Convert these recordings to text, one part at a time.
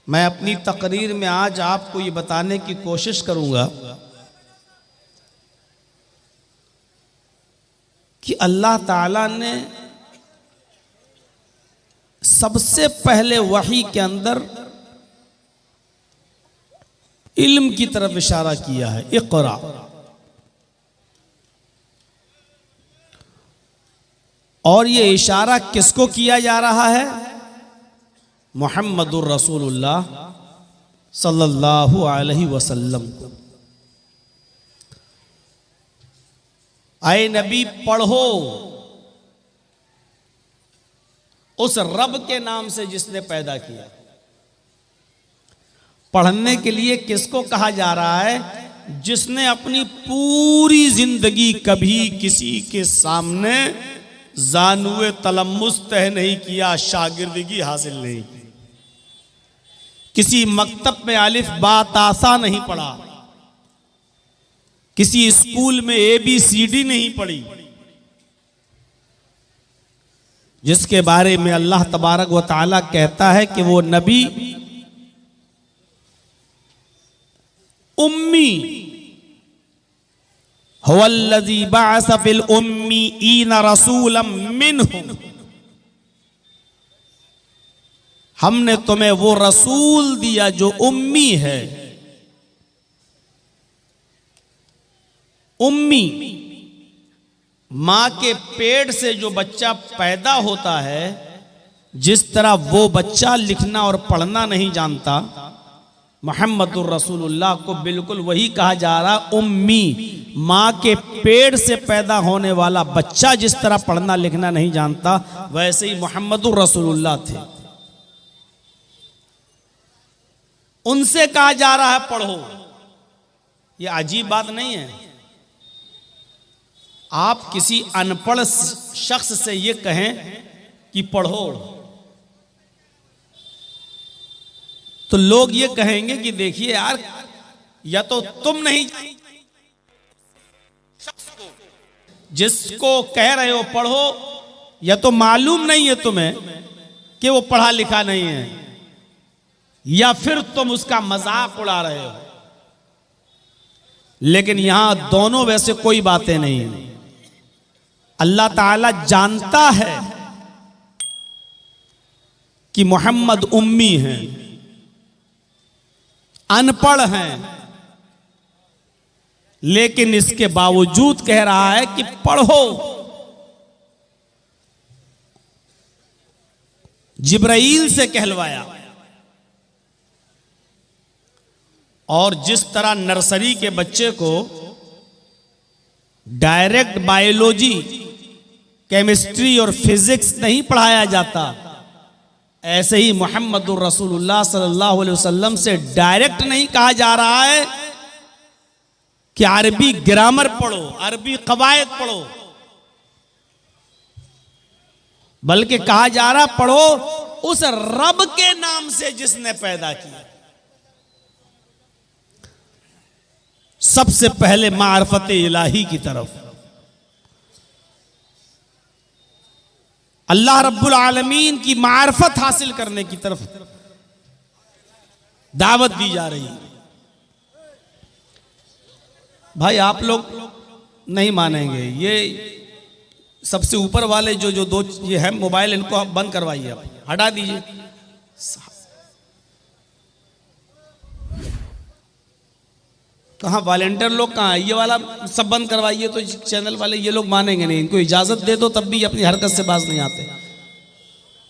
मैं अपनी तकरीर में आज आपको ये बताने की कोशिश करूंगा कि अल्लाह ताला ने सबसे पहले वही के अंदर इल्म की तरफ इशारा किया है, इक़रा। और ये इशारा किसको किया जा रहा है? मुहम्मदुर रसूलुल्लाह सल्लल्लाहु अलैहि वसल्लम को। आए नबी पढ़ो उस रब के नाम से जिसने पैदा किया। पढ़ने के लिए किसको कहा जा रहा है? जिसने अपनी पूरी जिंदगी कभी किसी के सामने जानुए तलम्मुस तय नहीं किया, शागिर्दगी हासिल नहीं की, किसी मकतब में अलिफ बा तासा नहीं पढ़ा, किसी स्कूल में ABCD नहीं पढ़ी, जिसके बारे में अल्लाह तबारक व तआला कहता है कि वो नबी उम्मी हुवल्लज़ी बअस फिल उम्मीईना रसूलन मिनहुम। हमने तुम्हें वो रसूल दिया जो उम्मी है। उम्मी मां के पेट से जो बच्चा पैदा होता है, जिस तरह वो बच्चा लिखना और पढ़ना नहीं जानता, मुहम्मदुर रसूलुल्लाह को बिल्कुल वही कहा जा रहा, उम्मी। मां के पेट से पैदा होने वाला बच्चा जिस तरह पढ़ना लिखना नहीं जानता, वैसे ही मुहम्मदुर रसूलुल्लाह थे। उनसे कहा जा रहा है पढ़ो। यह अजीब बात नहीं है। आप किसी अनपढ़ शख्स से यह कहें कि पढ़ो, तो लोग ये कहेंगे कि देखिए यार, या तो तुम नहीं, जिसको कह रहे हो पढ़ो, या तो मालूम नहीं है तुम्हें कि वो पढ़ा लिखा नहीं है, या फिर तुम उसका मजाक उड़ा रहे हो। लेकिन यहां दोनों वैसे कोई बातें नहीं है। अल्लाह ताला जानता है कि मोहम्मद उम्मी हैं, अनपढ़ हैं, लेकिन इसके बावजूद कह रहा है कि पढ़ो। जिब्राईल से कहलवाया। और जिस तरह नर्सरी के बच्चे को डायरेक्ट बायोलॉजी, केमिस्ट्री और फिजिक्स नहीं पढ़ाया जाता, ऐसे ही मुहम्मदुर रसूलुल्लाह सल्लल्लाहु अलैहि वसल्लम से डायरेक्ट नहीं कहा जा रहा है कि अरबी ग्रामर पढ़ो, अरबी कवायद पढ़ो, बल्कि कहा जा रहा पढ़ो उस रब के नाम से जिसने पैदा किया। सबसे पहले मारफत इलाही की तरफ अल्लाह रब्बुल आलमीन की मारफत हासिल करने की तरफ दावत दी जा रही है। भाई आप लोग नहीं मानेंगे, ये सबसे ऊपर वाले जो दो ये है मोबाइल, इनको आप बंद करवाइए, आप हटा दीजिए। कहाँ वॉलेंटियर लोग कहाँ है? ये वाला सब बंद करवाइए, तो चैनल वाले ये लोग मानेंगे नहीं। इनको इजाजत दे दो तब भी अपनी हरकत से बाज नहीं आते।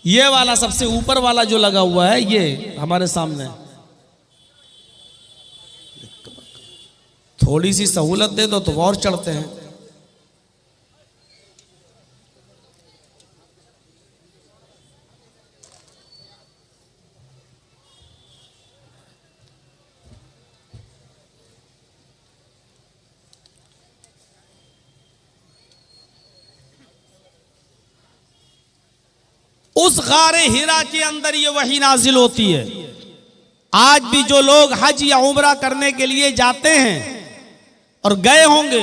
ये वाला सबसे ऊपर वाला जो लगा हुआ है, ये हमारे सामने, थोड़ी सी सहूलत दे दो तो और चढ़ते हैं। उस गारे हिरा के अंदर ये वही नाजिल होती है। आज भी जो लोग हज या उम्रा करने के लिए जाते हैं और गए होंगे,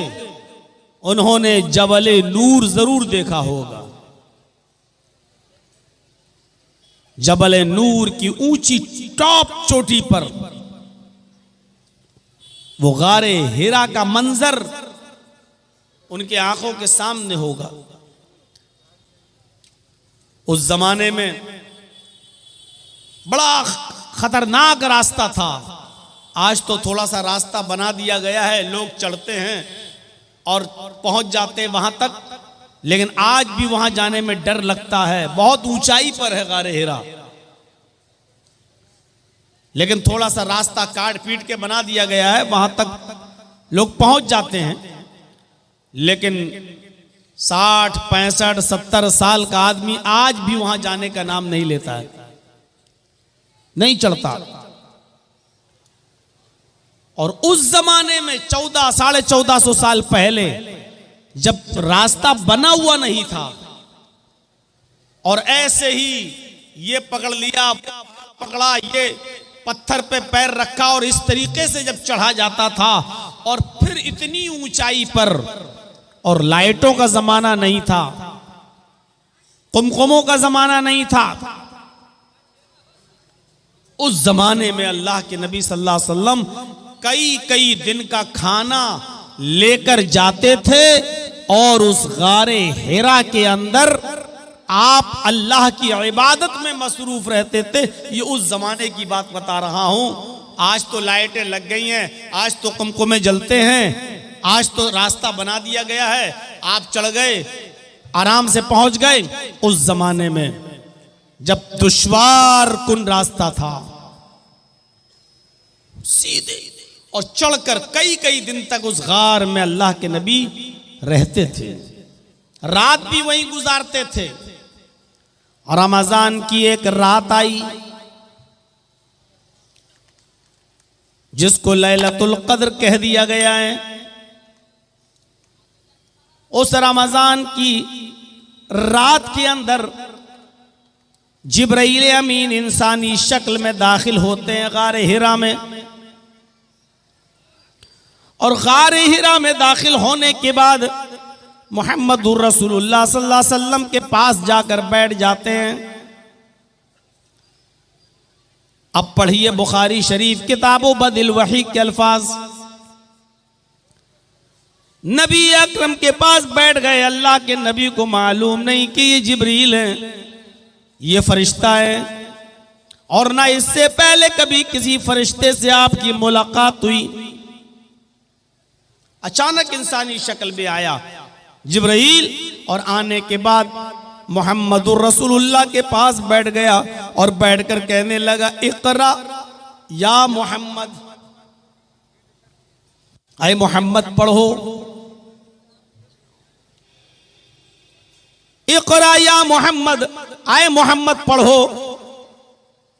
उन्होंने जबले नूर जरूर देखा होगा। जबले नूर की ऊंची टॉप चोटी पर वो गारे हिरा का मंजर उनके आंखों के सामने होगा। उस जमाने में बड़ा खतरनाक रास्ता था। आज तो थोड़ा सा रास्ता बना दिया गया है, लोग चढ़ते हैं और पहुंच जाते हैं वहां तक, लेकिन आज भी वहां जाने में डर लगता है। बहुत ऊंचाई पर है गारे हिरा, लेकिन थोड़ा सा रास्ता काट पीट के बना दिया गया है, वहां तक लोग पहुंच जाते हैं। लेकिन 60, 65, 70 साल का आदमी आज भी वहां जाने का नाम नहीं लेता है, नहीं चढ़ता। और उस जमाने में 1400-1450 साल पहले जब रास्ता बना हुआ नहीं था और ऐसे ही ये पकड़ लिया, पकड़ा, ये पत्थर पे पैर रखा और इस तरीके से जब चढ़ा जाता था, और फिर इतनी ऊंचाई पर, और लाइटों का जमाना नहीं था, कुमकुमों का जमाना नहीं था। उस जमाने में अल्लाह के नबी सल्लल्लाहु अलैहि वसल्लम कई कई दिन का खाना लेकर जाते थे और उस गारे हिरा के अंदर आप अल्लाह की इबादत में मसरूफ रहते थे। ये उस जमाने की बात बता रहा हूं। आज तो लाइटें लग गई हैं, आज तो कुमकुमे जलते हैं, आज तो रास्ता बना दिया गया है, आप चढ़ गए, आराम से पहुंच गए। उस जमाने में जब दुश्वार कुन रास्ता था, सीधे और चढ़कर कई कई दिन तक उस गार में अल्लाह के नबी रहते थे, रात भी वहीं गुजारते थे। रमजान की एक रात आई जिसको लैलतुल कद्र कह दिया गया है। उस रमजान की रात के अंदर जिब्राइल अमीन इंसानी शक्ल में दाखिल होते हैं गारे हिरा में, और गारे हिरा में दाखिल होने के बाद मुहम्मदुर रसूलुल्लाह सल्लल्लाहु अलैहि वसल्लम के पास जाकर बैठ जाते हैं। अब पढ़िए बुखारी शरीफ किताबो बदिल वही के अल्फाज। नबी अकरम के पास बैठ गए। अल्लाह के नबी को मालूम नहीं कि ये जिब्रील है, ये फरिश्ता है, और ना इससे पहले कभी किसी फरिश्ते से आपकी मुलाकात हुई। अचानक इंसानी शक्ल में आया जिब्राइल, और आने के बाद मुहम्मदुर रसूलुल्लाह के पास बैठ गया और बैठकर कहने लगा, इक़रा या मोहम्मद, आए मोहम्मद पढ़ो। इक़रा या मोहम्मद, आए मोहम्मद पढ़ो।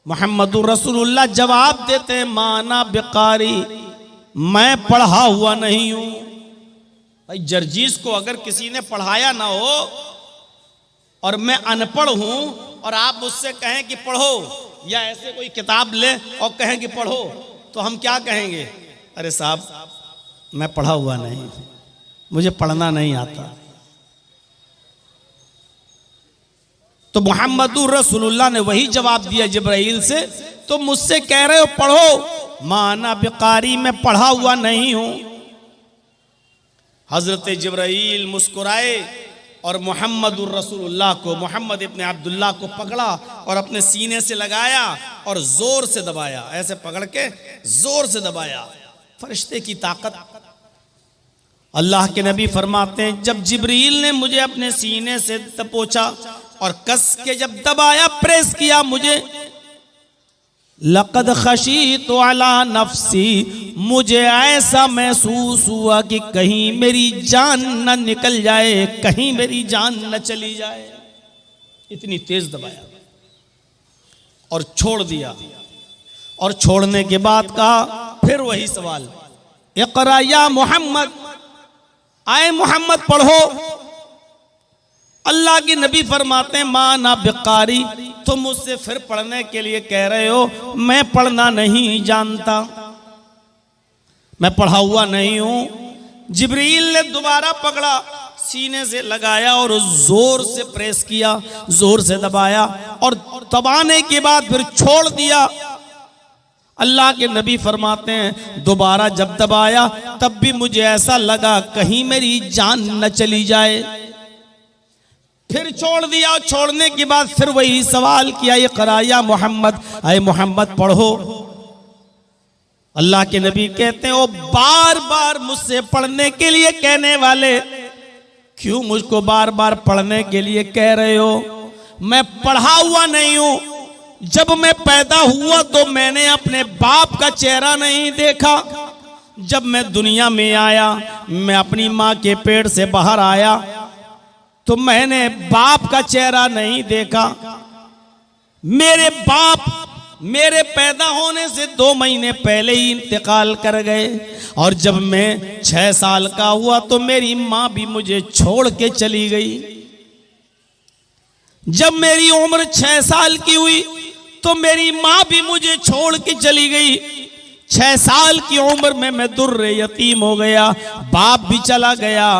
मुहम्मदुर रसूलुल्लाह जवाब देते हैं, माना बिकारी, मैं पढ़ा हुआ नहीं हूं। भाई जर्जीस को अगर किसी ने पढ़ाया ना हो और मैं अनपढ़ हूं और आप मुझसे कहें कि पढ़ो, या ऐसे कोई किताब ले और कहें कि पढ़ो, तो हम क्या कहेंगे? अरे साहब मैं पढ़ा हुआ नहीं, मुझे पढ़ना नहीं आता। तो मुहम्मदुर रसूलुल्लाह ने वही जवाब दिया जिब्राइल से, तो मुझसे कह रहे हो पढ़ो, माना बिकारी, मैं पढ़ा हुआ नहीं हूं। हजरत जिब्राइल मुस्कुराए और मुहम्मदुर रसूलुल्लाह को, मोहम्मद इब्ने अब्दुल्लाह को पकड़ा और अपने सीने से लगाया और जोर से दबाया, ऐसे पकड़ के जोर से दबाया। फरिश्ते की ताकत। अल्लाह के नबी फरमाते हैं, जब जिब्रील ने मुझे अपने सीने से दबोचा और कस के जब दबाया, प्रेस किया मुझे, लक़द खशीतु अला नफ्सी, मुझे ऐसा महसूस हुआ कि कहीं मेरी जान न निकल जाए, कहीं मेरी जान न चली जाए। इतनी तेज दबाया और छोड़ दिया। और छोड़ने के बाद कहा फिर वही सवाल, इक़रा या मोहम्मद, आए मोहम्मद पढ़ो। अल्लाह के नबी फरमाते हैं, माना बिकारी, तुम मुझसे फिर पढ़ने के लिए कह रहे हो, मैं पढ़ना नहीं जानता, मैं पढ़ा हुआ नहीं हूं। जिब्रील ने दोबारा पकड़ा, सीने से लगाया और जोर से प्रेस किया, जोर से दबाया, और दबाने के बाद फिर छोड़ दिया। अल्लाह के नबी फरमाते हैं दोबारा जब दबाया तब भी मुझे ऐसा लगा कहीं मेरी जान न चली जाए। फिर छोड़ दिया, छोड़ने के बाद फिर वही सवाल किया, इक़रा या मोहम्मद, अय मोहम्मद पढ़ो। अल्लाह के नबी कहते हैं ओ बार बार मुझसे पढ़ने के लिए कहने वाले, क्यों मुझको बार बार पढ़ने के लिए कह रहे हो? मैं पढ़ा हुआ नहीं हूं। जब मैं पैदा हुआ तो मैंने अपने बाप का चेहरा नहीं देखा। जब मैं दुनिया में आया, मैं अपनी माँ के पेट से बाहर आया तो मैंने बाप का चेहरा नहीं देखा। मेरे बाप मेरे पैदा होने से 2 महीने पहले ही इंतकाल कर गए और जब मैं 6 साल का हुआ तो मेरी माँ भी मुझे छोड़ के चली गई। जब मेरी उम्र 6 साल की हुई तो मेरी माँ भी मुझे छोड़ के चली गई। 6 साल की उम्र में मैं दुर्रे यतीम हो गया, बाप भी चला गया,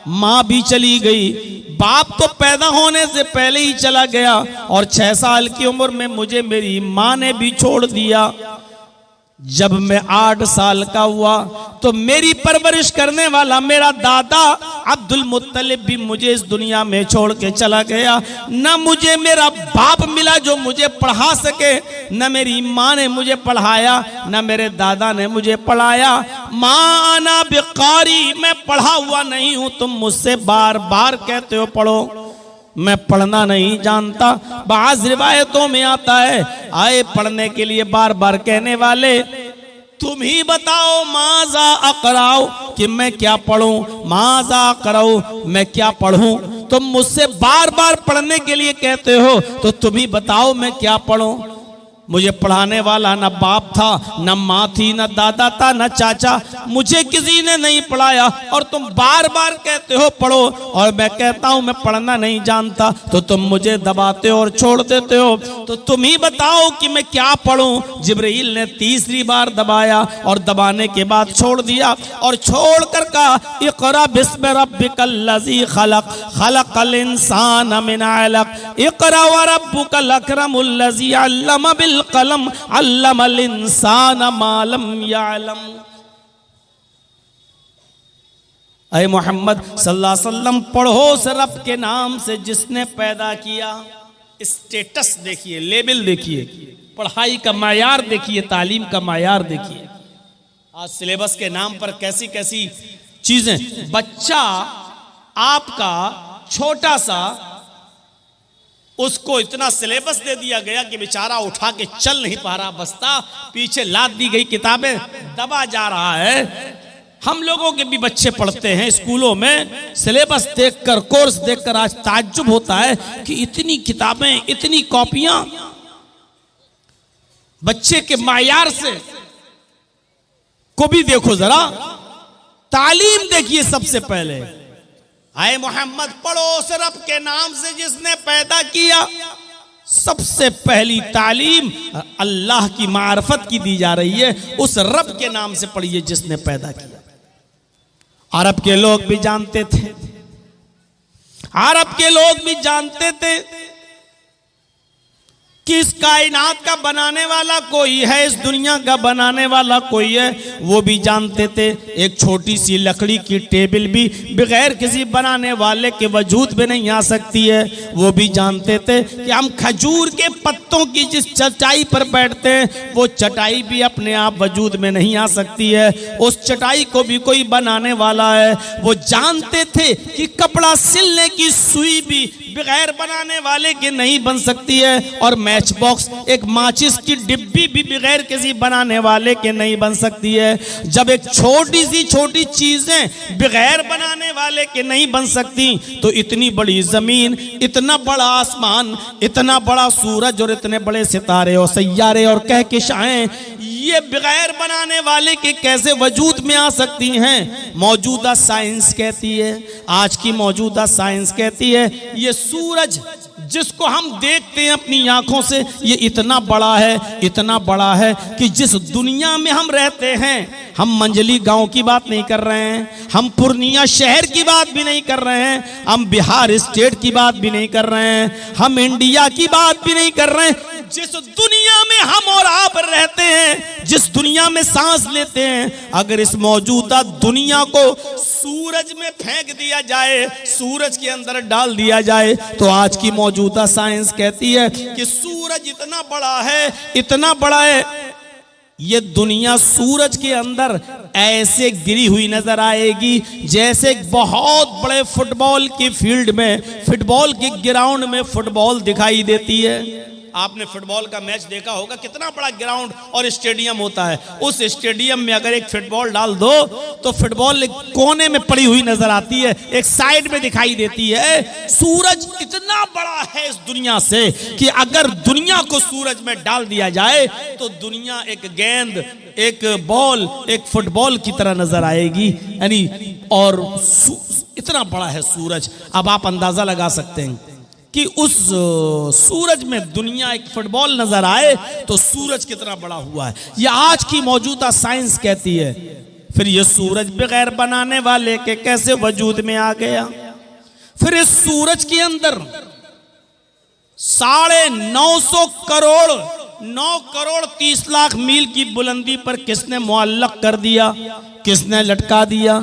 माँ भी चली गई। बाप तो पैदा होने से पहले ही चला गया और 6 साल की उम्र में मुझे मेरी माँ ने भी छोड़ दिया। जब मैं 8 साल का हुआ तो मेरी परवरिश करने वाला मेरा दादा अब्दुल मुत्तलिब भी मुझे इस दुनिया में छोड़ के चला गया। न मुझे मेरा बाप मिला जो मुझे पढ़ा सके, न मेरी माँ ने मुझे पढ़ाया, न मेरे दादा ने मुझे पढ़ाया। माँ आना बेकारी, मैं पढ़ा हुआ नहीं हूँ। तुम मुझसे बार बार कहते हो पढ़ो, मैं पढ़ना नहीं जानता। बाज़ रिवायतों में आता है आए पढ़ने के लिए बार बार कहने वाले, तुम ही बताओ माज़ा अक़राओ, कि मैं क्या पढ़ूं, माज़ा अक़राओ, मैं क्या पढ़ूं। तुम मुझसे बार बार पढ़ने के लिए कहते हो तो तुम ही बताओ मैं क्या पढ़ूं। मुझे पढ़ाने वाला न बाप था, न माँ थी, न दादा था, न चाचा, मुझे किसी ने नहीं पढ़ाया और तुम बार बार कहते हो पढ़ो और मैं कहता हूँ मैं पढ़ना नहीं जानता तो तुम मुझे दबाते हो और छोड़ देते हो। तो तुम ही बताओ कि मैं क्या पढ़ूं। जिब्रील ने 3री बार दबाया और दबाने के बाद छोड़ दिया और छोड़ कर कहा इक़रा बिस्मि रब्बिकल लज़ी खलक़, खलक़ल इंसान मिन अलक़, इक़रा व रब्बुकल अकरमुल लज़ी अल्लम बिल कलम अल्लमल इंसान मा लम यअलम। ऐ मोहम्मद सल्लल्लाहु अलैहि वसल्लम पढ़ो उस रब के नाम से जिसने पैदा किया। स्टेटस देखिए, लेवल देखिए, पढ़ाई का मायार देखिए, तालीम का मायार देखिए। आज सिलेबस के नाम पर कैसी कैसी चीजें। बच्चा आपका छोटा सा, उसको इतना सिलेबस दे दिया गया कि बेचारा उठा के चल नहीं पा रहा, बस्ता पीछे लाद दी गई, किताबें दबा जा रहा है। हम लोगों के भी बच्चे पढ़ते हैं स्कूलों में, सिलेबस देखकर, कोर्स देखकर आज ताज्जुब होता है कि इतनी किताबें, इतनी कॉपियां। बच्चे के मायार से को भी देखो जरा, तालीम देखिए सबसे पहले। आए मोहम्मद पढ़ो उस रब के नाम से जिसने पैदा किया। सबसे पहली तालीम अल्लाह की मार्फत की दी जा रही है, उस रब के नाम से पढ़िए जिसने पैदा किया। अरब के लोग भी जानते थे, अरब के लोग भी जानते थे कि इस कायनात का बनाने वाला कोई है, इस दुनिया का बनाने वाला कोई है। वो भी जानते थे एक छोटी सी लकड़ी की टेबल भी बगैर किसी बनाने वाले के वजूद में नहीं आ सकती है। वो भी जानते थे कि हम खजूर के पत्तों की जिस चटाई पर बैठते हैं वो चटाई भी अपने आप वजूद में नहीं आ सकती है, उस चटाई को भी कोई बनाने वाला है। वो जानते थे कि कपड़ा सिलने की सुई भी बगैर बनाने वाले के नहीं बन सकती है और मैच बॉक्स, एक माचिस की डिब्बी भी बगैर किसी बनाने वाले के नहीं बन सकती है। जब एक छोटी सी छोटी चीजें बगैर बनाने वाले के नहीं बन सकती तो इतनी बड़ी जमीन, इतना बड़ा आसमान, इतना बड़ा सूरज और इतने बड़े सितारे और सैयारे और कहकशाएं ये बगैर बनाने वाले के कैसे वजूद में आ सकती हैं। मौजूदा साइंस कहती है, आज की मौजूदा साइंस कहती है ये सूरज जिसको हम देखते हैं अपनी आंखों से ये इतना बड़ा है, इतना बड़ा है कि जिस दुनिया में हम रहते हैं, हम मंजली गांव की बात नहीं कर रहे हैं, हम पूर्णिया शहर की बात भी नहीं कर रहे हैं, हम बिहार स्टेट की बात भी नहीं कर रहे हैं, हम इंडिया की बात भी नहीं कर रहे हैं। जिस दुनिया में हम और आप रहते हैं, जिस दुनिया में सांस लेते हैं, अगर इस मौजूदा दुनिया को सूरज में फेंक दिया जाए, सूरज के अंदर डाल दिया जाए, तो आज की मौजूदा साइंस कहती है कि सूरज इतना बड़ा है, इतना बड़ा है, ये दुनिया सूरज के अंदर ऐसे गिरी हुई नजर आएगी जैसे बहुत बड़े फुटबॉल की फील्ड में, फुटबॉल के ग्राउंड में फुटबॉल दिखाई देती है। आपने फुटबॉल का मैच देखा होगा, कितना बड़ा ग्राउंड और स्टेडियम होता है। उस स्टेडियम में अगर एक फुटबॉल डाल दो तो फुटबॉल एक कोने में पड़ी हुई नजर आती है, एक साइड में दिखाई देती है। सूरज इतना बड़ा है इस दुनिया से कि अगर दुनिया को सूरज में डाल दिया जाए तो दुनिया एक गेंद, एक बॉल, एक फुटबॉल की तरह नजर आएगी, यानी और इतना बड़ा है सूरज। अब आप अंदाजा लगा सकते हैं कि उस सूरज में दुनिया एक फुटबॉल नजर आए तो सूरज कितना बड़ा हुआ है। ये आज की मौजूदा साइंस कहती है। फिर ये सूरज बगैर बनाने वाले के कैसे वजूद में आ गया? फिर इस सूरज के अंदर 950 करोड़ 9 करोड़ 30 लाख मील की बुलंदी पर किसने मुअल्लक कर दिया, किसने लटका दिया?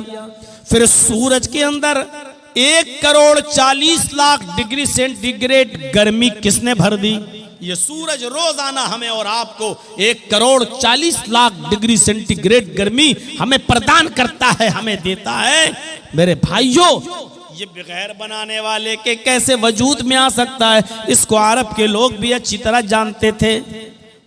फिर सूरज के अंदर 1 करोड़ 40 लाख डिग्री सेंटीग्रेड गर्मी किसने भर दी? ये सूरज रोजाना हमें और आपको 1 करोड़ 40 लाख डिग्री सेंटीग्रेड गर्मी हमें प्रदान करता है, हमें देता है। मेरे भाइयों, ये बगैर बनाने वाले के कैसे वजूद में आ सकता है? इसको अरब के लोग भी अच्छी तरह जानते थे।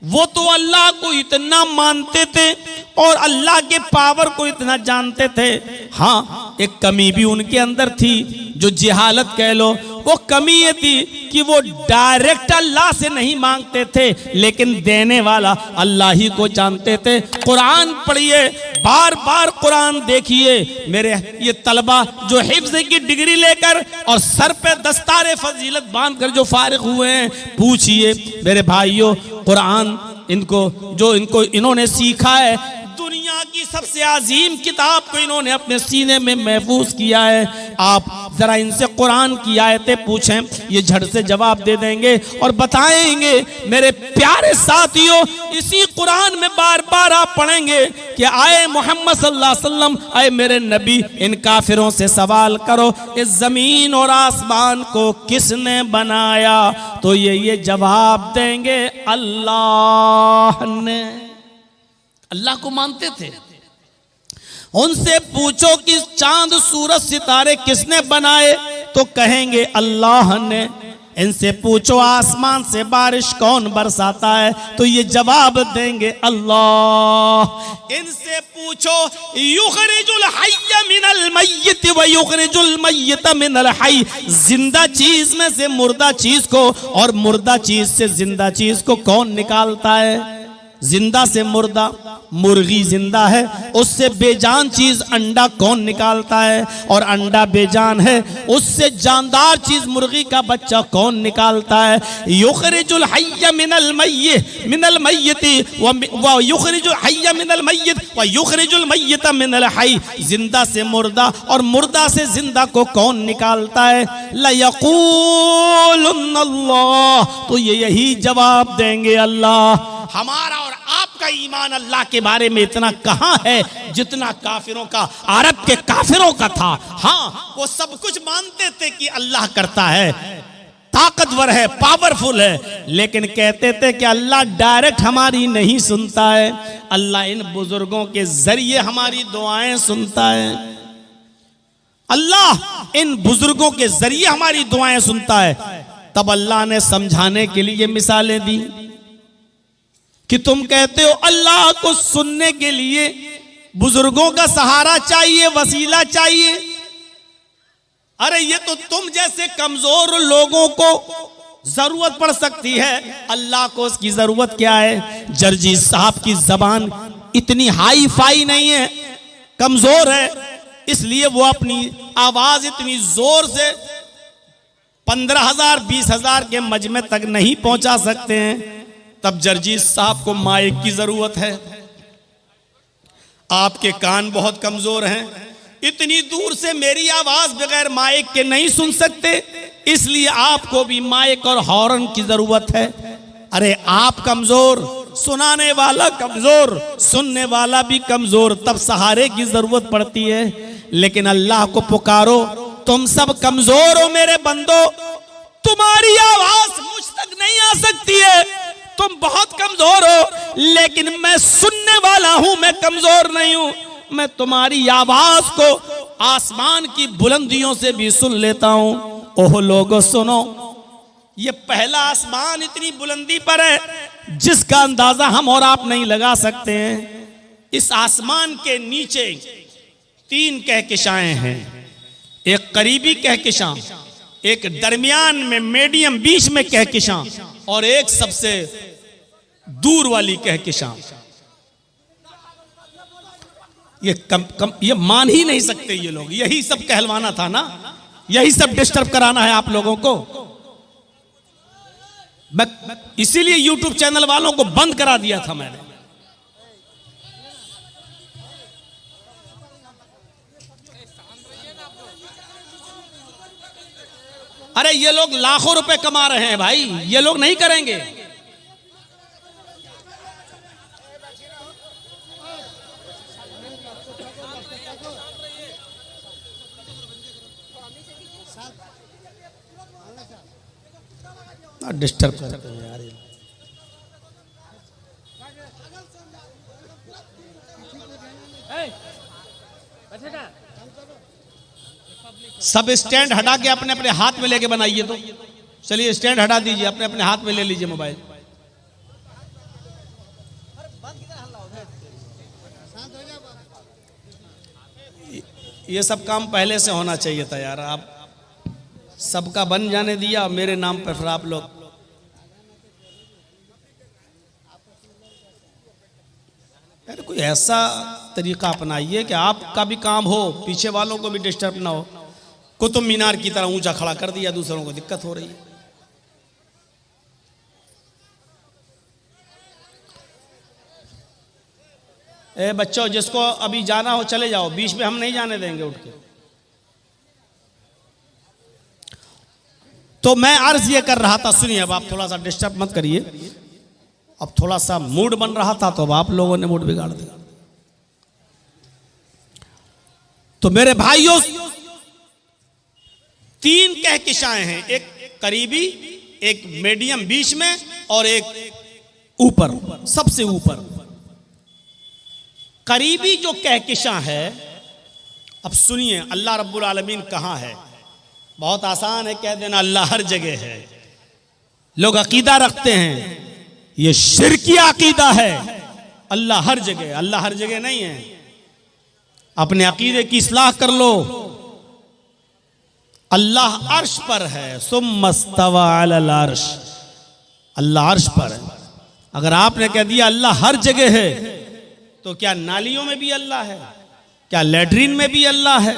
वो तो अल्लाह को इतना मानते थे और अल्लाह के पावर को इतना जानते थे। हाँ, एक कमी भी उनके अंदर थी, जो जिहालत कह लो। वो कमी ये थी कि वो डायरेक्ट अल्लाह से नहीं मांगते थे, लेकिन देने वाला अल्लाह ही को जानते थे। कुरान पढ़िए, बार बार कुरान देखिए। मेरे ये तलबा जो हिफ्ज़ की डिग्री लेकर और सर पे दस्तारे फजीलत बांधकर जो फारिग हुए हैं, पूछिए मेरे भाइयों, कुरान इनको इन्होंने सीखा है। दुनिया की सबसे अजीम किताब को इन्होंने अपने सीने में महफूज किया है। आप जरा इनसे कुरान की आयतें पूछें, ये झट से जवाब दे देंगे और बताएंगे। मेरे प्यारे साथियों, इसी कुरान में बार बार आप पढ़ेंगे कि आए मोहम्मद सल्लल्लाहु अलैहि वसल्लम, आए मेरे नबी, इन काफिरों से सवाल करो, इस जमीन और आसमान को किसने बनाया? तो ये जवाब देंगे अल्लाह ने। अल्लाह को मानते थे। उनसे पूछो कि चांद सूरज सितारे किसने बनाए? तो कहेंगे अल्लाह ने। इनसे पूछो आसमान से बारिश कौन बरसाता है? तो ये जवाब देंगे अल्लाह। इनसे पूछो युखरिजुल हय्य मिनल मय्यत व युखरिजुल मय्यत मिनल हय्य, जिंदा चीज में से मुर्दा चीज को और मुर्दा चीज से जिंदा चीज को कौन निकालता है? जिंदा से मुर्दा, मुर्गी जिंदा है, उससे बेजान चीज अंडा कौन निकालता है? और अंडा बेजान है, उससे जानदार चीज मुर्गी का बच्चा कौन निकालता है? युखरिजुल हय्य मिनल मय्यति व युखरिजुल हय्य मिनल मय्यत व युखरिजुल मय्यत मिनल हय्य, जिंदा से मुर्दा और मुर्दा से जिंदा को कौन निकालता है? लयक़ूलुन्नल्लाह, तो ये यही जवाब देंगे अल्लाह। हमारा और आपका ईमान अल्लाह के बारे में इतना कहां है जितना काफिरों का, अरब के काफिरों का था। हाँ, वो सब कुछ मानते थे कि अल्लाह करता है, ताकतवर है, पावरफुल है, लेकिन कहते थे कि अल्लाह डायरेक्ट हमारी नहीं सुनता है, अल्लाह इन बुजुर्गों के जरिए हमारी दुआएं सुनता है, अल्लाह इन बुजुर्गों के जरिए हमारी दुआएं सुनता है। तब अल्लाह ने समझाने के लिए मिसालें दी कि तुम कहते हो अल्लाह को सुनने के लिए बुजुर्गों का सहारा चाहिए, वसीला चाहिए। अरे ये तो तुम जैसे कमजोर लोगों को जरूरत पड़ सकती है, अल्लाह को उसकी जरूरत क्या है? जर्जी साहब की जबान इतनी हाई फाई नहीं है, कमजोर है, इसलिए वो अपनी आवाज इतनी जोर से 15,000 20,000 के मजमे तक नहीं पहुंचा सकते हैं। तब जर्जीस साहब को माइक की जरूरत है। आपके कान बहुत कमजोर हैं, इतनी दूर से मेरी आवाज बगैर माइक के नहीं सुन सकते, इसलिए आपको भी माइक और हॉर्न की जरूरत है। अरे आप कमजोर, सुनाने वाला कमजोर, सुनने वाला भी कमजोर, तब सहारे की जरूरत पड़ती है। लेकिन अल्लाह को पुकारो, तुम सब कमजोर हो मेरे बंदो, तुम्हारी आवाज मुझ तक नहीं आ सकती है, तुम बहुत कमजोर हो, लेकिन मैं सुनने वाला हूं, मैं कमजोर नहीं हूं, मैं तुम्हारी आवाज को आसमान की बुलंदियों से भी सुन लेता हूं। ओह लोगो सुनो, ये पहला आसमान इतनी बुलंदी पर है जिसका अंदाजा हम और आप नहीं लगा सकते हैं। इस आसमान के नीचे 3 कहकशाएं हैं, एक करीबी कहकशां, एक दरमियान में मीडियम बीच में कहकशां, और एक सबसे दूर वाली कहकशां। ये मान ही नहीं सकते ये लोग। यही सब कहलवाना था ना, यही सब डिस्टर्ब कराना है आप लोगों को। मैं इसीलिए YouTube चैनल वालों को बंद करा दिया था मैंने। अरे ये लोग लाखों रुपए कमा रहे हैं भाई, ये लोग नहीं करेंगे। डिस्टर्ब करते हैं यार। सब स्टैंड हटा के अपने अपने हाथ में लेके बनाइए। तो चलिए स्टैंड हटा दीजिए, अपने अपने हाथ में ले लीजिए मोबाइल। ये सब काम पहले से होना चाहिए था यार। आप सबका बन जाने दिया मेरे नाम पर, फिर आप लोग यार कोई ऐसा तरीका अपनाइए कि आपका भी काम हो, पीछे वालों को भी डिस्टर्ब ना हो। कुतुब मीनार की तरह ऊंचा खड़ा कर दिया, दूसरों को दिक्कत हो रही है। ए बच्चों, जिसको अभी जाना हो चले जाओ, बीच में हम नहीं जाने देंगे उठ के। तो मैं अर्ज ये कर रहा था, सुनिए, अब आप थोड़ा सा डिस्टर्ब मत करिए। अब थोड़ा सा मूड बन रहा था तो अब आप लोगों ने मूड बिगाड़ दिया। तो मेरे भाइयों, 3 कहकशाएं हैं, एक करीबी, एक मीडियम बीच में, और एक ऊपर, सबसे ऊपर। करीबी जो कहकशां है, अब सुनिए अल्लाह रब्बुल आलमीन कहां है। बहुत आसान है कह देना अल्लाह हर जगह है। लोग अकीदा रखते हैं, ये शिरकी अकीदा है, अल्लाह हर जगह। अल्लाह हर जगह नहीं है। अपने अकीदे की इस्लाह कर लो। अल्लाह अर्श पर है, सुम्मस्तवा अलल अर्श, अल्लाह अर्श पर है। अगर आपने कह दिया अल्लाह हर जगह है, तो क्या नालियों में भी अल्लाह है? क्या लैट्रिन में भी अल्लाह है?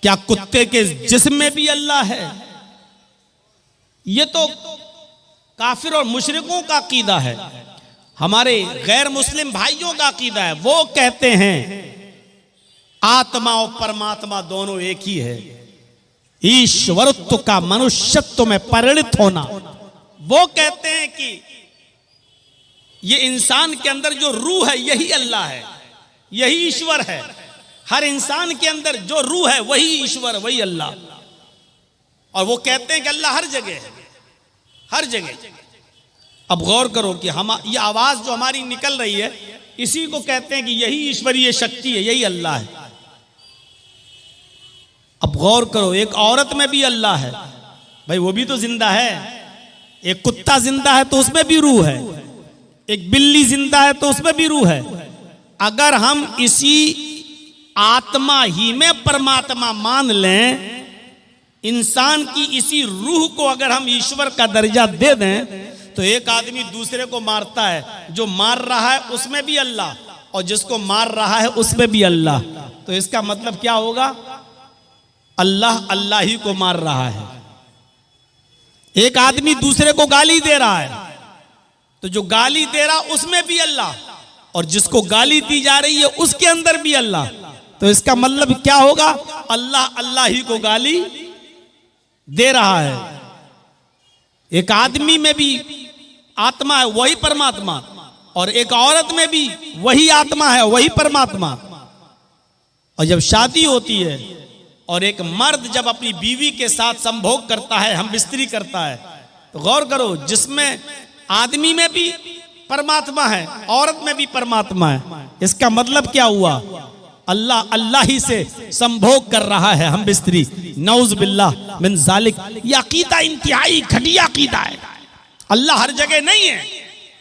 क्या कुत्ते के जिस्म में भी अल्लाह है? ये तो काफिर और मुशरिकों का अकीदा है। हमारे गैर मुस्लिम भाइयों का अकीदा है, वो कहते हैं आत्मा और परमात्मा दोनों एक ही है। ईश्वरत्व का मनुष्यत्व में परिणित होना। वो कहते हैं कि ये इंसान के अंदर जो रूह है यही अल्लाह है, यही ईश्वर है। हर इंसान के अंदर जो रूह है वही ईश्वर, वही अल्लाह। और वो कहते हैं कि अल्लाह हर जगह है, हर जगह। अब गौर करो कि हम ये आवाज जो हमारी निकल रही है, इसी को कहते हैं कि यही ईश्वरीय शक्ति है, यही अल्लाह है। अब गौर करो, एक औरत में भी अल्लाह है भाई, वो भी तो जिंदा है। एक कुत्ता जिंदा है तो उसमें भी रूह है, एक बिल्ली जिंदा है तो उसमें भी रूह है। अगर हम इसी आत्मा ही में परमात्मा मान लें, इंसान की इसी रूह को अगर हम ईश्वर का दर्जा दे दें, तो एक आदमी दूसरे को मारता है, जो मार रहा है उसमें भी अल्लाह, और जिसको मार रहा है उसमें भी अल्लाह। तो इसका मतलब क्या होगा? अल्लाह अल्लाह ही को मार रहा है। एक आदमी दूसरे को गाली दे रहा है, तो जो गाली दे रहा उसमें भी अल्लाह, और जिसको गाली दी जा रही है उसके अंदर भी अल्लाह। तो इसका मतलब क्या होगा? अल्लाह अल्लाह ही को गाली दे रहा है। एक आदमी में भी आत्मा है वही परमात्मा, और एक औरत में भी वही आत्मा है वही परमात्मा। और जब शादी होती है और एक मर्द जब अपनी बीवी के साथ संभोग करता है, हम बिस्तरी करता है, तो गौर करो, जिसमें आदमी में भी परमात्मा है, औरत में भी परमात्मा है। इसका मतलब क्या हुआ? अल्लाह अल्लाह ही से संभोग कर रहा है, हम बिस्तरी। नौज बिल्लाह मिन जालिक। ये अकीदा इंतहाई घटिया अकीदा है। अल्लाह हर जगह नहीं है,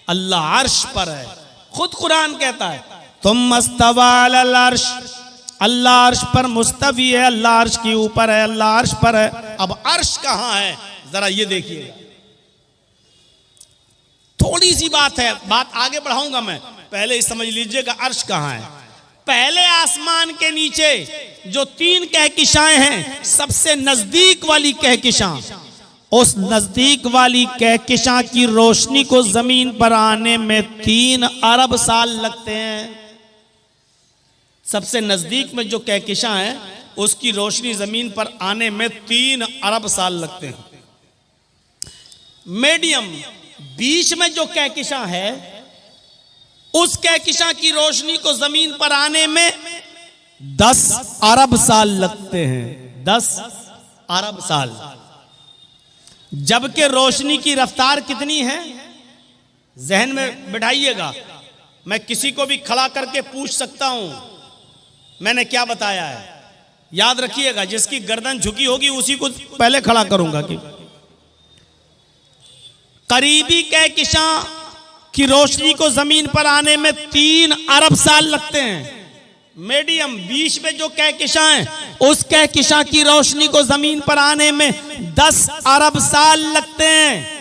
अल्लाह अर्श पर है। खुद कुरान कहता है तुम मस्तवा अलल अर्श, अल्लाह अर्श पर मुस्तवी है, अल्लाह अर्श के ऊपर है, अल्लाह अर्श पर है। अब अर्श कहां है जरा ये देखिएगा, थोड़ी सी बात है, बात आगे बढ़ाऊंगा मैं, पहले ही समझ लीजिएगा अर्श कहां है। पहले आसमान के नीचे जो 3 कहकशाएं हैं, सबसे नजदीक वाली कहकशां, उस नजदीक वाली कहकशां की रोशनी को जमीन पर आने में 3 अरब साल लगते हैं। सबसे नजदीक में जो कहकशां है उसकी रोशनी जमीन पर आने में 3 अरब साल लगते हैं। मीडियम बीच में जो कहकशां है, उस कहकशां की रोशनी को जमीन पर आने में 10 अरब साल लगते हैं। 10 अरब साल। जबकि रोशनी की रफ्तार कितनी है जहन में बिठाइएगा। मैं किसी को भी खड़ा करके पूछ सकता हूं मैंने क्या बताया है, याद रखिएगा। जिसकी गर्दन झुकी होगी उसी को पहले खड़ा करूंगा। कि करीबी कहकशां की रोशनी को जमीन पर आने में 3 अरब साल लगते हैं। मीडियम बीच में जो कहकशां है, उस कहकशां की रोशनी को जमीन पर आने में 10 अरब साल लगते हैं।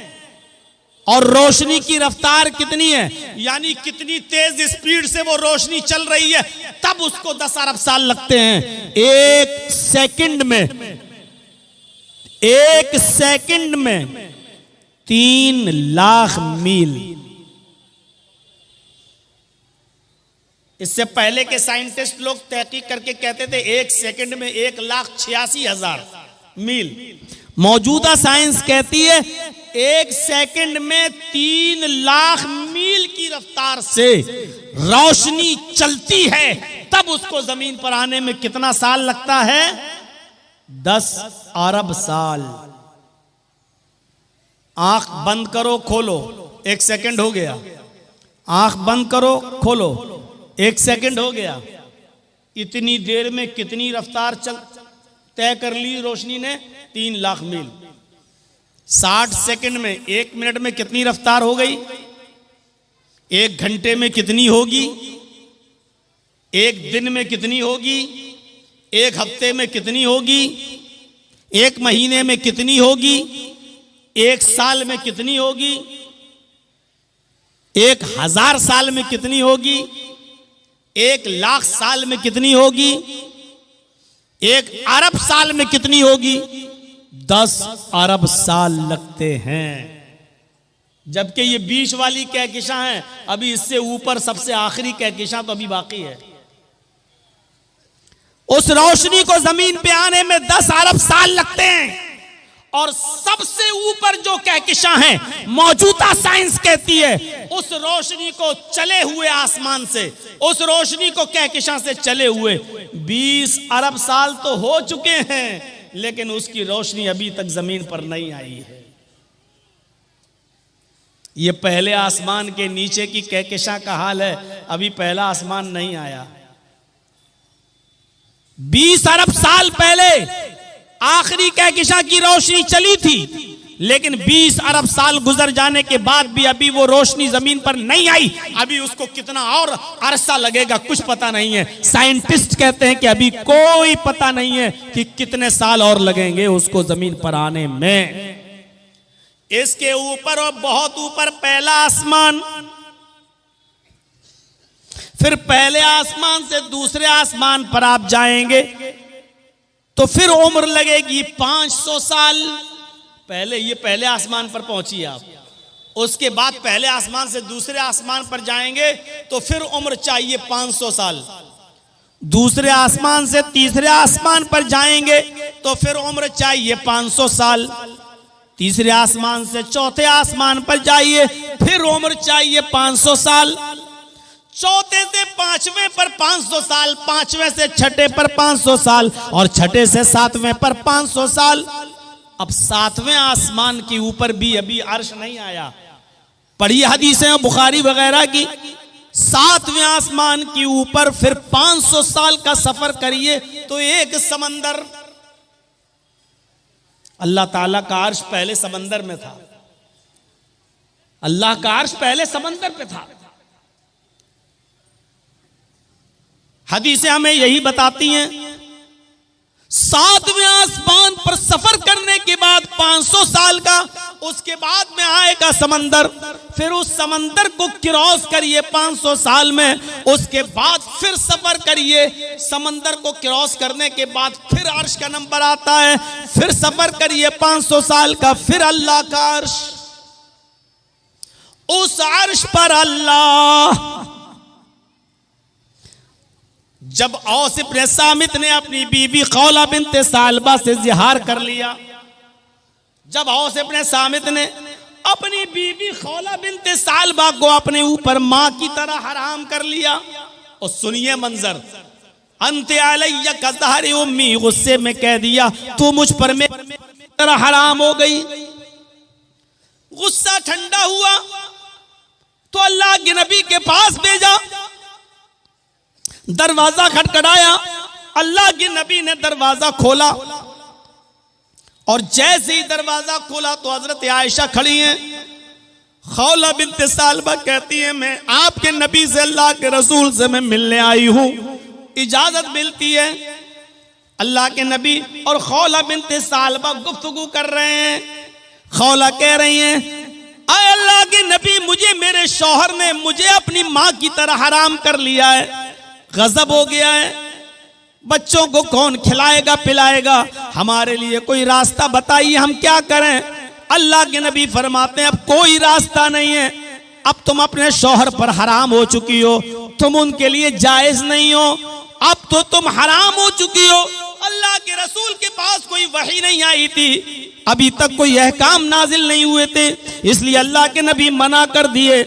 और रोशनी की रफ्तार कितनी है, यानी कितनी तेज स्पीड से वो रोशनी चल रही है, तब उसको 10 अरब साल लगते हैं। एक सेकंड में 3 लाख मील। इससे पहले के साइंटिस्ट लोग तहकीक करके कहते थे 1 सेकंड में 1,86,000 मील। मौजूदा साइंस कहती है 1 सेकंड में 3 लाख मील की रफ्तार से रोशनी चलती है, तब उसको जमीन पर आने में कितना साल लगता है? 10 अरब साल। आंख बंद करो खोलो, 1 सेकंड हो गया। आंख बंद करो खोलो, 1 सेकंड हो गया। इतनी देर में कितनी रफ्तार तय कर ली रोशनी ने? 3 लाख मील। 60 सेकंड में, 1 मिनट में कितनी रफ्तार हो गई? 1 घंटे में कितनी होगी? 1 दिन में कितनी होगी? 1 हफ्ते में कितनी होगी? 1 महीने में कितनी होगी? 1 साल में कितनी होगी? 1000 साल में कितनी होगी? 1 लाख साल में कितनी होगी? 1 अरब साल में कितनी होगी? 10 अरब साल लगते हैं। जबकि ये बीच वाली कहकशां है, अभी इससे ऊपर सबसे आखिरी कहकशां तो अभी बाकी है। उस रोशनी को जमीन पे आने में 10 अरब साल लगते हैं। और सबसे ऊपर जो कहकशां है, मौजूदा साइंस कहती है उस रोशनी को चले हुए आसमान से, उस रोशनी को कहकशां से चले हुए 20 अरब साल तो हो चुके हैं, लेकिन उसकी रोशनी अभी तक जमीन पर नहीं आई है। ये पहले आसमान के नीचे की कहकशां का हाल है, अभी पहला आसमान नहीं आया। 20 अरब साल पहले आखिरी कहकशां की रोशनी चली थी, लेकिन 20 अरब साल गुजर जाने के बाद भी अभी वो रोशनी जमीन पर नहीं आई। अभी उसको कितना और अरसा लगेगा कुछ पता नहीं है। साइंटिस्ट कहते हैं कि अभी कोई पता नहीं है कि कितने साल और लगेंगे उसको जमीन पर आने में। इसके ऊपर और बहुत ऊपर पहला आसमान, फिर पहले आसमान से दूसरे आसमान पर आप जाएंगे तो फिर उम्र लगेगी 500 साल। पहले आसमान पर पहुंचिए आप, उसके बाद पहले आसमान से दूसरे आसमान पर जाएंगे तो फिर उम्र चाहिए 500 साल। दूसरे आसमान से तीसरे आसमान पर जाएंगे तो फिर उम्र चाहिए 500 साल। तीसरे आसमान से चौथे आसमान पर जाइए, फिर उम्र चाहिए 500 साल। चौथे से पांचवें पर 500 साल, पांचवें से छठे पर 500 साल, और छठे से सातवें पर 500 साल। अब सातवें आसमान के ऊपर भी अभी अर्श नहीं आया। पढ़िए हदीसें बुखारी वगैरह की, सातवें आसमान के ऊपर फिर 500 साल का सफर करिए तो एक समंदर, अल्लाह ताला का अर्श पहले समंदर में था। अल्लाह का अर्श पहले समंदर पे था। हदीसें हमें यही बताती हैं, सातवें आसमान पर सफर करने के बाद 500 साल का, उसके बाद में आएगा समंदर, फिर उस समंदर को क्रॉस करिए 500 साल में, उसके बाद फिर सफर करिए, समंदर को क्रॉस करने के बाद फिर अर्श का नंबर आता है, फिर सफर करिए 500 साल का, फिर अल्लाह का अर्श। उस अर्श पर अल्लाह, जब औस इब्न सामित ने अपनी बीवी खौला बिनते सालबा से जिहार कर लिया, जब औस इब्न सामित ने अपनी बीवी खौला बिनते सालबा को अपने ऊपर मां की तरह हराम कर लिया, और सुनिए मंजर, अंते अलैया का ज़हरी उम्मी, गुस्से में कह दिया तू मुझ पर मेरी तरह हराम हो गई। गुस्सा ठंडा हुआ तो अल्लाह के नबी के पास भेजा, दरवाजा खटखटाया, अल्लाह के नबी ने दरवाजा खोला, और जैसे ही दरवाजा खोला तो हजरत आयशा खड़ी हैं। खौला बिनते सालबा कहती है मैं आपके नबी से, अल्लाह के रसूल से मैं मिलने आई हूं, इजाजत मिलती है। अल्लाह के नबी और खौला बिनते सालबा गुफ्तगू कर रहे हैं। खौला कह रही हैं, आए अल्लाह के नबी, मुझे मेरे शौहर ने मुझे अपनी मां की तरह हराम कर लिया है, गजब हो गया है, बच्चों को कौन खिलाएगा पिलाएगा, हमारे लिए कोई रास्ता बताइए, हम क्या करें। अल्लाह के नबी फरमाते हैं अब कोई रास्ता नहीं है, अब तुम अपने शौहर पर हराम हो चुकी हो, तुम उनके लिए जायज नहीं हो, अब तो तुम हराम हो चुकी हो। अल्लाह के रसूल के पास कोई वही नहीं आई थी, अभी तक कोई अहकाम नाजिल नहीं हुए थे, इसलिए अल्लाह के नबी मना कर दिए।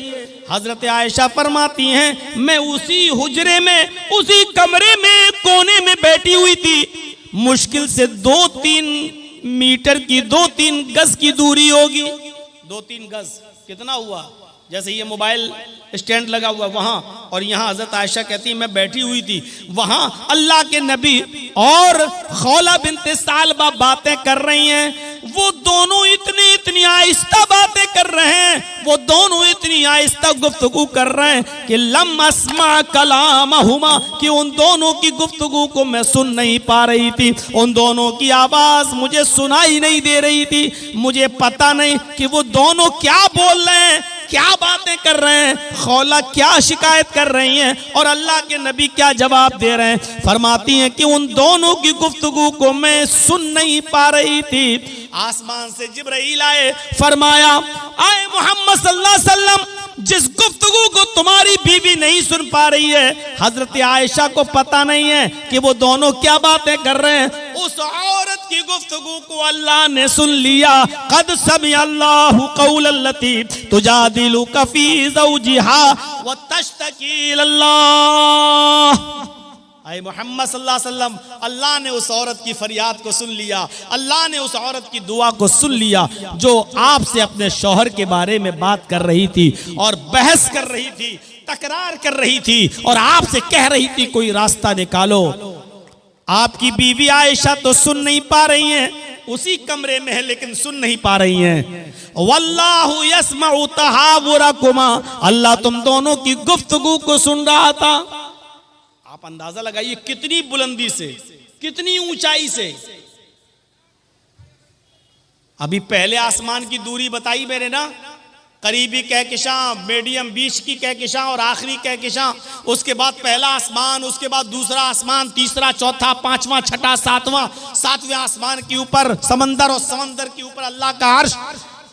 हजरत आयशा फरमाती हैं मैं उसी हुजरे में, उसी कमरे में कोने में बैठी हुई थी, मुश्किल से 2-3 मीटर की, 2-3 गज की दूरी होगी। 2-3 गज कितना हुआ, जैसे ये मोबाइल स्टैंड लगा हुआ वहां, और यहां हजरत आयशा कहती है मैं बैठी हुई थी, वहां अल्लाह के नबी और खौला बिनते सालबा बातें कर रही हैं। वो दोनों इतनी आहिस्ता बातें कर रहे हैं, वो दोनों इतनी आहिस्ता गुफ्तगू कर रहे हैं कि लम अस्मा कलामहुमा, कि उन दोनों की गुफ्तगू को मैं सुन नहीं पा रही थी, उन दोनों की आवाज मुझे सुनाई नहीं दे रही थी, मुझे पता नहीं कि वो दोनों क्या बोल रहे हैं, क्या बातें कर रहे हैं, खौला क्या शिकायत कर रही हैं, और अल्लाह के नबी क्या जवाब दे रहे हैं। फरमाती हैं कि उन दोनों की गुफ्तगू को मैं सुन नहीं पा रही थी। आसमान से जिब्राइल आए, फरमाया आए मोहम्मद सल्लल्लाहु अलैहि वसल्लम, जिस गुफ्तगू को तुम्हारी बीवी नहीं सुन पा रही है, हजरत आयशा को पता नहीं है कि वो दोनों क्या बातें कर रहे हैं, उस औरत की गुफ्तगू को अल्लाह ने सुन लिया। कद समी अल्लाहु कौलल्लती तुजादिलुका फी ज़ौजिहा व तश्तकी इलल्लाह। आए मोहम्मद सल्लल्लाहु अलैहि वसल्लम, अल्लाह ने उस औरत की फरियाद को सुन लिया, अल्लाह ने उस औरत की दुआ को सुन लिया जो आपसे अपने शौहर के बारे में बात कर रही थी और बहस कर रही थी, तकरार कर रही थी, और आपसे कह रही थी कोई रास्ता निकालो। आपकी बीवी आयशा तो सुन नहीं पा रही हैं, उसी कमरे में है लेकिन सुन नहीं पा रही हैं। वल्लाहु यस्मउ तहावुरकुमा, अल्लाह तुम दोनों की गुफ्तगू को सुन रहा था। आप अंदाजा लगाइए कितनी बुलंदी से, कितनी ऊंचाई से। अभी पहले आसमान की दूरी बताई मैंने ना, करीबी कहकशां, मीडियम बीच की कहकशां और आखिरी कहकशां, उसके बाद पहला आसमान, उसके बाद दूसरा आसमान, तीसरा, चौथा, पांचवा, छठा, सातवां, सातवें आसमान के ऊपर समंदर, और समंदर के ऊपर अल्लाह का अर्श।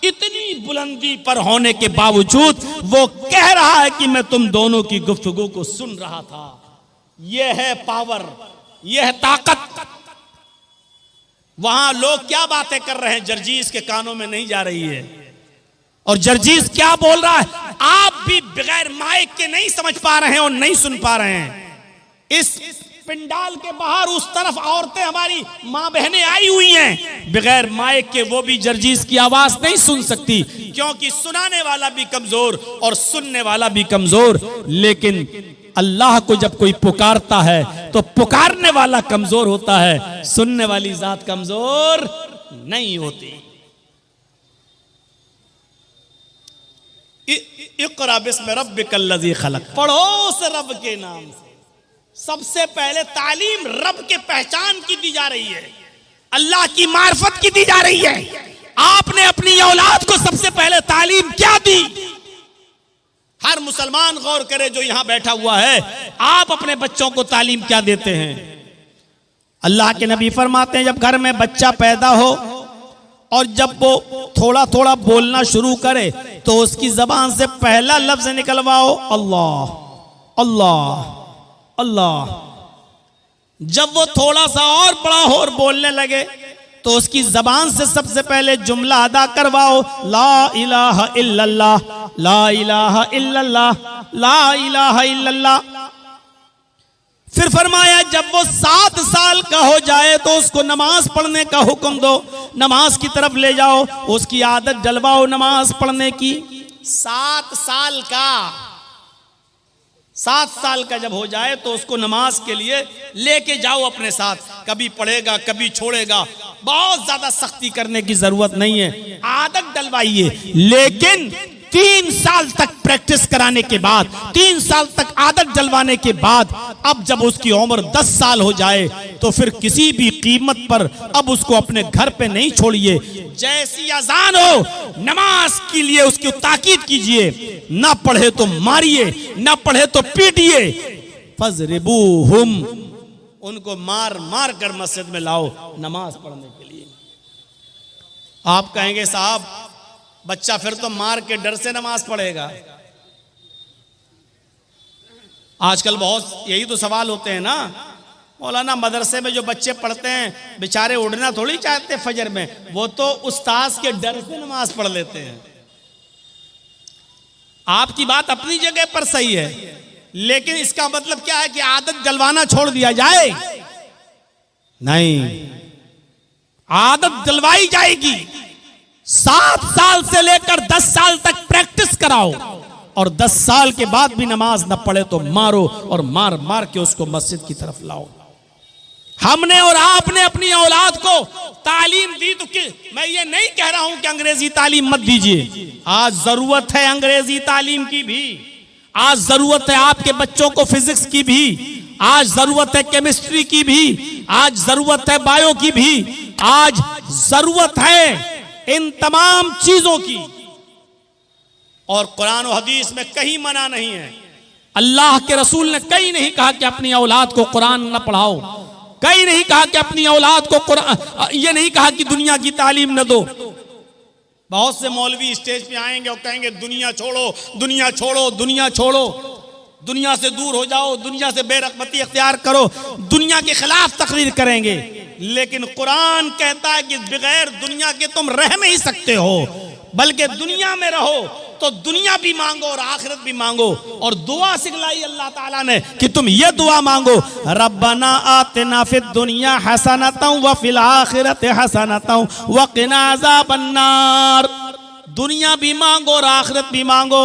इतनी बुलंदी पर होने के बावजूद वो कह रहा है कि मैं तुम दोनों की गुफ्तगू को सुन रहा था। यह है पावर, यह है ताकत। वहां लोग क्या बातें कर रहे हैं जर्जीस के कानों में नहीं जा रही है, और जर्जीस क्या बोल रहा है आप भी बगैर माइक के नहीं समझ पा रहे हैं और नहीं सुन पा रहे हैं। इस पिंडाल के बाहर उस तरफ औरतें हमारी मां बहनें आई हुई हैं, बगैर माइक के वो भी जर्जीस की आवाज नहीं सुन सकती, क्योंकि सुनाने वाला भी कमजोर और सुनने वाला भी कमजोर। लेकिन अल्लाह को जब कोई पुकारता है तो पुकारने वाला कमजोर होता है, सुनने वाली जात कमजोर नहीं होती। इक़रा बिस्मि रब्बिकल लज़ी खलक़, पढ़ो उस रब के नाम से। सबसे पहले तालीम रब के पहचान की दी जा रही है, अल्लाह की मार्फत की दी जा रही है। आपने अपनी औलाद को सबसे पहले तालीम क्या दी? हर मुसलमान गौर करे जो यहां बैठा हुआ है, आप अपने बच्चों को तालीम क्या देते हैं? अल्लाह के नबी फरमाते हैं जब घर में बच्चा पैदा हो और जब वो थोड़ा थोड़ा बोलना शुरू करे तो उसकी जबान से पहला लफ्ज निकलवाओ अल्लाह अल्लाह अल्लाह। जब वो थोड़ा सा और बड़ा हो और बोलने लगे तो उसकी जबान से सबसे पहले जुमला अदा करवाओ ला इलाहा इल्लल्लाह ला इलाहा इल्लल्लाह ला इलाहा इल्लल्लाह। फिर फरमाया जब वो 7 साल का हो जाए तो उसको नमाज पढ़ने का हुक्म दो, नमाज की तरफ ले जाओ, उसकी आदत डलवाओ नमाज पढ़ने की। 7 साल का 7 साल का जब हो जाए तो उसको नमाज के लिए लेके जाओ अपने साथ, कभी पढ़ेगा कभी छोड़ेगा, बहुत ज्यादा सख्ती करने की जरूरत नहीं है, आदत डलवाइए। लेकिन 3 साल तक प्रैक्टिस कराने के बाद, 3 साल तक आदत डलवाने के बाद, अब जब उसकी उम्र 10 साल हो जाए तो फिर किसी भी कीमत पर अब उसको अपने घर पे नहीं छोड़िए। जैसी अजान हो नमाज के लिए उसकी ताकीद कीजिए, ना पढ़े तो मारिए, ना पढ़े तो पीटिए। फज़रिबूहुम, उनको मार मार कर मस्जिद में लाओ नमाज पढ़ने के लिए। आप कहेंगे साहब बच्चा फिर तो मार के डर से नमाज पढ़ेगा। आजकल बहुत यही तो सवाल होते हैं ना, मौलाना मदरसे में जो बच्चे पढ़ते हैं बेचारे उड़ना थोड़ी चाहते फजर में, वो तो उस्ताद के डर से नमाज पढ़ लेते हैं। आपकी बात अपनी जगह पर सही है, लेकिन इसका मतलब क्या है कि आदत डलवाना छोड़ दिया जाए? नहीं, आदत डलवाई जाएगी। 7 साल से लेकर 10 साल तक प्रैक्टिस कराओ, और 10 साल के बाद भी नमाज न पढ़े तो मारो, और मार मार के उसको मस्जिद की तरफ लाओ। हमने और आपने अपनी औलाद को तालीम दी तो मैं ये नहीं कह रहा हूं कि अंग्रेजी तालीम मत दीजिए, आज जरूरत है अंग्रेजी तालीम की भी, आज जरूरत है आपके बच्चों को फिजिक्स की भी, आज जरूरत है केमिस्ट्री की भी, आज जरूरत है बायो की भी, आज जरूरत है इन तमाम चीजों की। और कुरान और हदीस में कहीं मना नहीं है, अल्लाह के रसूल ने कहीं नहीं कहा कि अपनी औलाद को कुरान न पढ़ाओ, कहीं नहीं कहा कि अपनी औलाद को कुरान, ये नहीं कहा कि दुनिया की तालीम न दो। बहुत से मौलवी स्टेज पे आएंगे और कहेंगे दुनिया छोड़ो दुनिया छोड़ो दुनिया छोड़ो, दुनिया से दूर हो जाओ, दुनिया से बेरगबती इख्तियार करो, दुनिया के खिलाफ तकरीर करेंगे। लेकिन कुरान कहता है कि बगैर दुनिया के तुम रह नहीं सकते हो, बल्कि दुनिया में रहो तो दुनिया भी मांगो और आखिरत भी मांगो। और दुआ सिखलाई अल्लाह ताला ने कि तुम ये दुआ मांगो, रब्बना आतिना फिद दुनिया हसनतन व फिल आखिरति हसनतन व क़िना अज़ाबन्नार। दुनिया भी मांगो और आखिरत भी मांगो।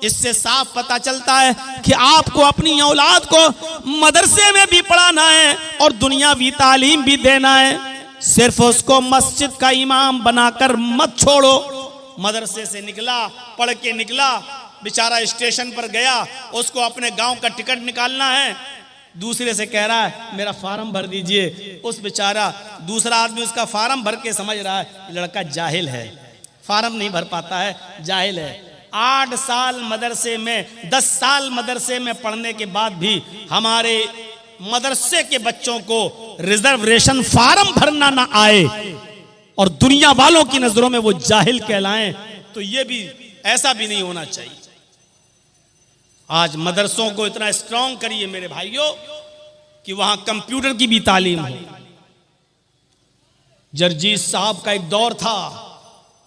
इससे साफ पता चलता है कि आपको अपनी औलाद को मदरसे में भी पढ़ाना है और दुनियावी तालीम भी देना है। सिर्फ उसको मस्जिद का इमाम बनाकर मत छोड़ो। मदरसे से निकला, पढ़ के निकला, बेचारा स्टेशन पर गया, उसको अपने गांव का टिकट निकालना है, दूसरे से कह रहा है मेरा फार्म भर दीजिए। उस बेचारा दूसरा आदमी उसका फार्म भर के समझ रहा है लड़का जाहिल है, फार्म नहीं भर पाता है, जाहिल है। 8 साल मदरसे में, 10 साल मदरसे में पढ़ने के बाद भी हमारे मदरसे के बच्चों को रिजर्वेशन फार्म भरना ना आए और दुनिया वालों की नजरों में वो जाहिल कहलाएं, तो ये भी, ऐसा भी नहीं होना चाहिए। आज मदरसों को इतना स्ट्रांग करिए मेरे भाइयों कि वहां कंप्यूटर की भी तालीम हो। जरजीत साहब का एक दौर था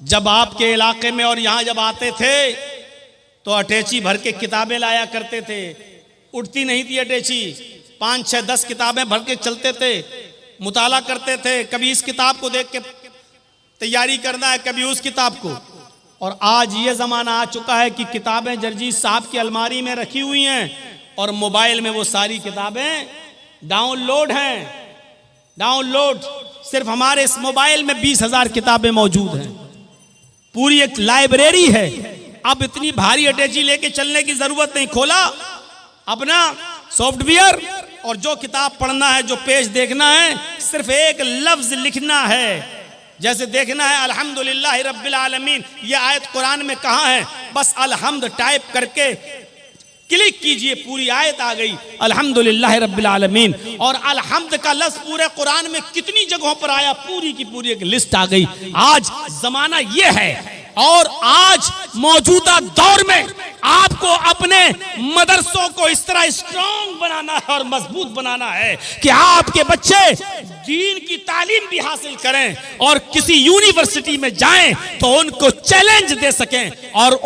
जब आपके इलाके में और यहां जब आते थे तो अटैची भर के किताबें लाया करते थे। उठती नहीं थी अटैची, 5, 6, 10 किताबें भर के चलते थे, मुताला करते थे। कभी इस किताब को देख के तैयारी करना है, कभी उस किताब को। और आज ये जमाना आ चुका है कि किताबें जरजीत साहब की अलमारी में रखी हुई हैं और मोबाइल में वो सारी किताबें डाउनलोड हैं। डाउनलोड सिर्फ हमारे इस मोबाइल में 20,000 किताबें मौजूद हैं, पूरी एक लाइब्रेरी है। अब इतनी भारी अटैची लेके चलने की जरूरत नहीं। खोला अपना सॉफ्टवेयर और जो किताब पढ़ना है, जो पेज देखना है, सिर्फ एक लफ्ज लिखना है। जैसे देखना है अल्हम्दुलिल्लाह रब्बिल आलमीन, ये आयत कुरान में कहाँ है, बस अलहम्द टाइप करके क्लिक कीजिए, पूरी आयत आ गई अल्हम्दुलिल्लाह रब्बिल आलमीन। और अलहम्द का लफ्ज पूरे कुरान में कितनी जगहों पर आया, पूरी की पूरी एक लिस्ट आ गई। आज जमाना ये है और आज मौजूदा दौर में आपको अपने मदरसों को इस तरह स्ट्रांग बनाना है और मजबूत बनाना है कि आपके बच्चे दीन की तालीम भी हासिल करें और किसी यूनिवर्सिटी में जाएं तो उनको चैलेंज दे सकें और